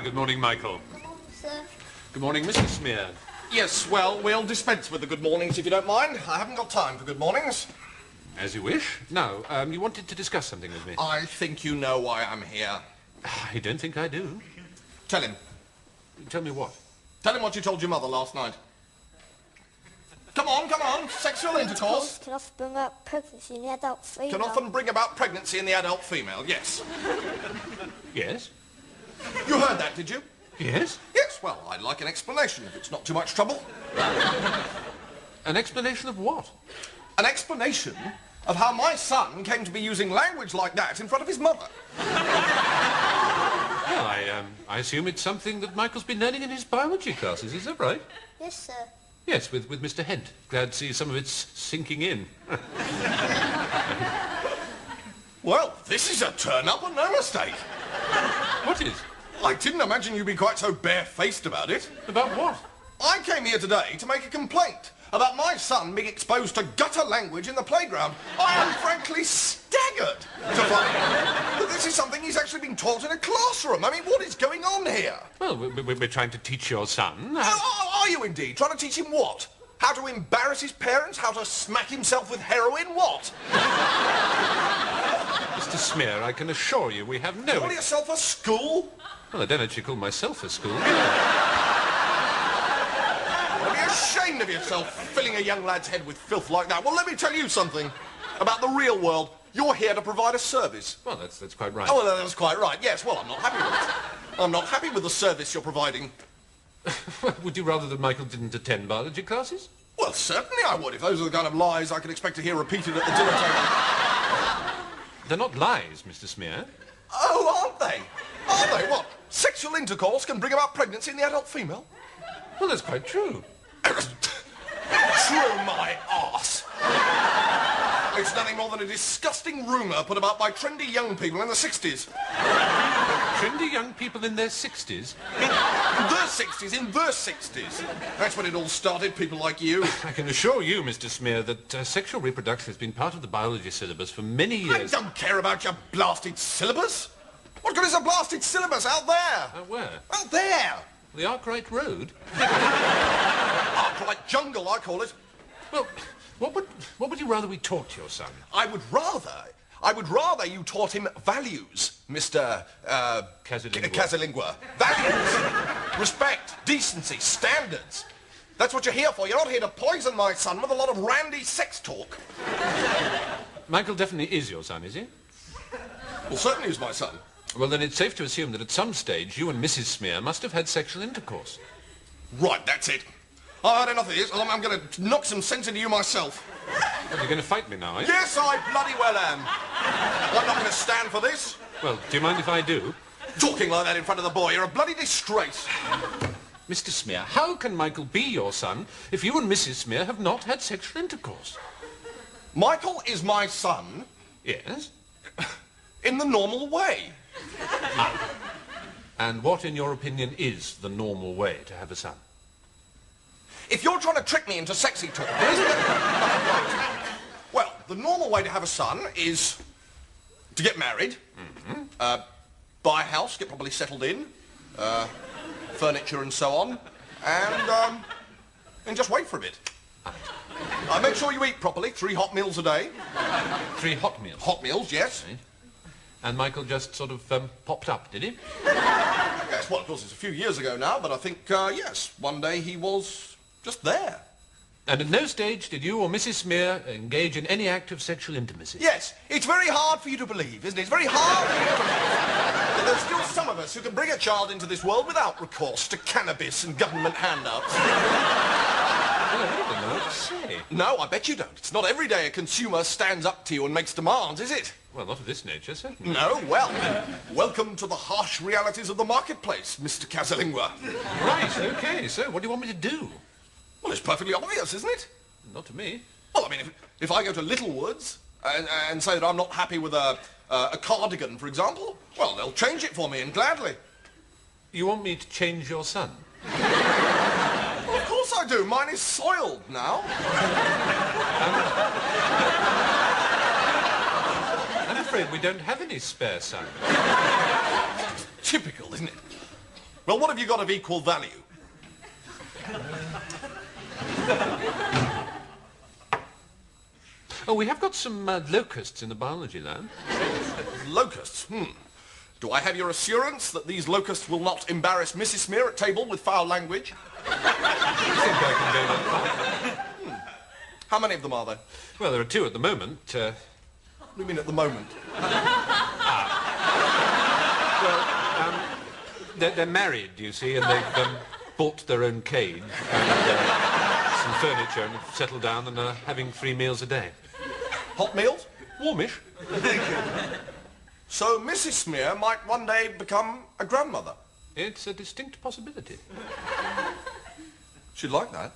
good morning, Michael. Good morning, sir. Good morning, Mrs. Smear. Yes, well, we'll dispense with the good mornings if you don't mind. I haven't got time for good mornings. As you wish. Now, you wanted to discuss something with me. I think you know why I'm here. I don't think I do. Tell him. Tell me what? Tell him what you told your mother last night. Come on. Sexual intercourse Can often bring up pregnancy in the adult female. can often bring about pregnancy in the adult female, yes. Yes? You heard that, did you? Yes? Yes, well, I'd like an explanation if it's not too much trouble. An explanation of what? An explanation of how my son came to be using language like that in front of his mother. Well, I assume it's something that Michael's been learning in his biology classes, is that right? Yes, sir. Yes, with Mr. Hent. Glad to see some of it's sinking in. Well, this is a turn-up and no mistake. What is? I didn't imagine you'd be quite so barefaced about it. About what? I came here today to make a complaint about my son being exposed to gutter language in the playground. I am frankly staggered to find that this is something he's actually been taught in a classroom. I mean, what is going on here? Well, we're trying to teach your son. Are you indeed? Trying to teach him what? How to embarrass his parents? How to smack himself with heroin? What? Mr. Smear, I can assure you we have no... Call yourself a school? Well, I don't actually call myself a school. Don't be ashamed of yourself, filling a young lad's head with filth like that. Well, let me tell you something about the real world. You're here to provide a service. Well, that's quite right. Oh, well, that's quite right. Yes, well, I'm not happy with it. I'm not happy with the service you're providing. Would you rather that Michael didn't attend biology classes? Well, certainly I would, if those are the kind of lies I can expect to hear repeated at the dinner table. They're not lies, Mr. Smear. Oh, aren't they? Are they? What? Sexual intercourse can bring about pregnancy in the adult female? Well, that's quite true. True, my arse. It's nothing more than a disgusting rumour put about by trendy young people in the 60s. Trendy young people in their 60s? In the 60s. That's when it all started, people like you. I can assure you, Mr. Smear, that sexual reproduction has been part of the biology syllabus for many years. I don't care about your blasted syllabus. What good is a blasted syllabus out there? Where? Out there. The Arkwright Road? Arkwright Jungle, I call it. Well, what would you rather we taught your son? I would rather you taught him values, Mr. Casalingua. Values. Respect, decency, standards. That's what you're here for. You're not here to poison my son with a lot of randy sex talk. Michael definitely is your son, is he? Well, certainly is my son. Well, then it's safe to assume that at some stage you and Mrs. Smear must have had sexual intercourse. Right, that's it. I've had enough of this. I'm going to knock some sense into you myself. Well, you're going to fight me now, eh? Yes, I bloody well am. I'm not going to stand for this. Well, do you mind if I do? Talking like that in front of the boy, you're a bloody disgrace. Mr. Smear, how can Michael be your son if you and Mrs. Smear have not had sexual intercourse? Michael is my son. Yes? In the normal way. And what, in your opinion, is the normal way to have a son? If you're trying to trick me into sexy talk, well, the normal way to have a son is to get married, buy a house, get properly settled in, furniture and so on, and just wait for a bit. Make sure you eat properly, 3 hot meals a day. 3 hot meals? Hot meals, yes. Right. And Michael just sort of popped up, did he? Yes, well, of course, it's a few years ago now, but I think, yes, one day he was just there. And at no stage did you or Mrs. Smear engage in any act of sexual intimacy? Yes, it's very hard for you to believe, isn't it? It's very hard for you to believe that there's still some of us who can bring a child into this world without recourse to cannabis and government handouts. Well, I don't know what to say. No, I bet you don't. It's not every day a consumer stands up to you and makes demands, is it? Well, not of this nature, certainly. No, well, welcome to the harsh realities of the marketplace, Mr. Casalingua. Right, okay, so what do you want me to do? Well, it's perfectly obvious, isn't it? Not to me. Well, I mean, if I go to Littlewoods and say that I'm not happy with a cardigan, for example, well, they'll change it for me, and gladly. You want me to change your son? Well, of course I do. Mine is soiled now. I'm afraid we don't have any spare sons. Typical, isn't it? Well, what have you got of equal value? Oh, we have got some locusts in the biology lab. Locusts? Do I have your assurance that these locusts will not embarrass Mrs. Smear at table with foul language? I think I can go that far. How many of them are there? Well, there are 2 at the moment. What do you mean at the moment? They're married, you see, and they've bought their own cage and some furniture and have settled down and are having 3 meals a day. Hot meals? Warmish. So Mrs. Smear might one day become a grandmother. It's a distinct possibility. She'd like that.